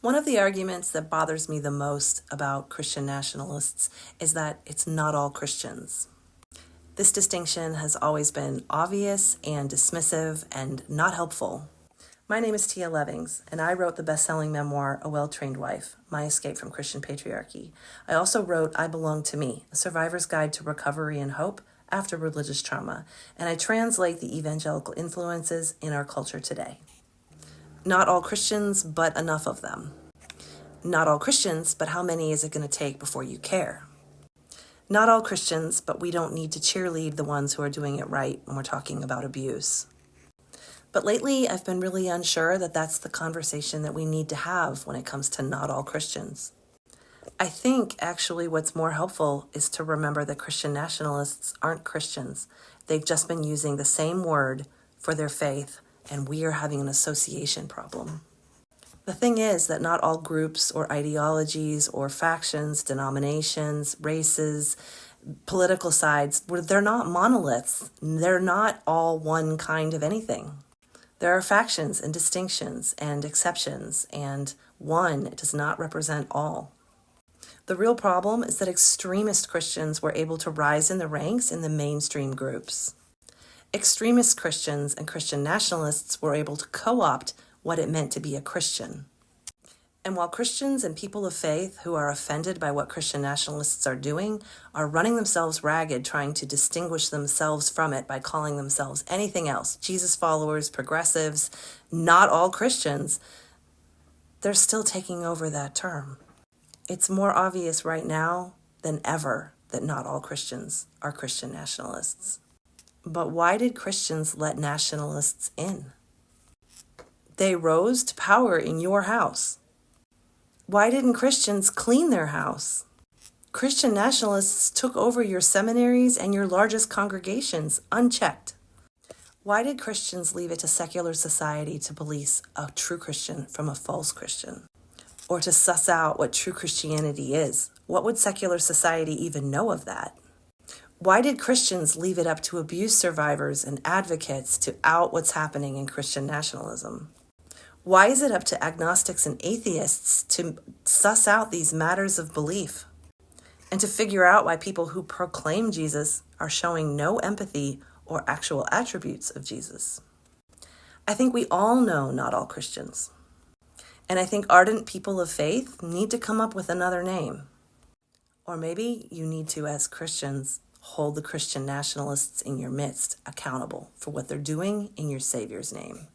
One of the arguments that bothers me the most about Christian nationalists is that it's not all Christians. This distinction has always been obvious and dismissive and not helpful. My name is Tia Levings, and I wrote the best-selling memoir, A Well-Trained Wife, My Escape from Christian Patriarchy. I also wrote I Belong to Me, A Survivor's Guide to Recovery and Hope After Religious Trauma, and I translate the evangelical influences in our culture today. Not all Christians, but enough of them. Not all Christians, but how many is it going to take before you care? Not all Christians, but we don't need to cheerlead the ones who are doing it right when we're talking about abuse. But lately, I've been really unsure that that's the conversation that we need to have when it comes to not all Christians. I think, actually, what's more helpful is to remember that Christian nationalists aren't Christians. They've just been using the same word for their faith, and we are having an association problem. The thing is that not all groups or ideologies or factions, denominations, races, political sides, they're not monoliths. They're not all one kind of anything. There are factions and distinctions and exceptions, and one does not represent all. The real problem is that extremist Christians were able to rise in the ranks in the mainstream groups. Extremist Christians and Christian nationalists were able to co-opt what it meant to be a Christian. And while Christians and people of faith who are offended by what Christian nationalists are doing are running themselves ragged trying to distinguish themselves from it by calling themselves anything else, Jesus followers, progressives, not all Christians, they're still taking over that term. It's more obvious right now than ever that not all Christians are Christian nationalists. But why did Christians let nationalists in? They rose to power in your house. Why didn't Christians clean their house? Christian nationalists took over your seminaries and your largest congregations unchecked. Why did Christians leave it to secular society to police a true Christian from a false Christian? Or to suss out what true Christianity is? What would secular society even know of that? Why did Christians leave it up to abuse survivors and advocates to out what's happening in Christian nationalism? Why is it up to agnostics and atheists to suss out these matters of belief and to figure out why people who proclaim Jesus are showing no empathy or actual attributes of Jesus? I think we all know not all Christians. And I think ardent people of faith need to come up with another name. Or maybe you need to, as Christians, hold the Christian nationalists in your midst accountable for what they're doing in your Savior's name.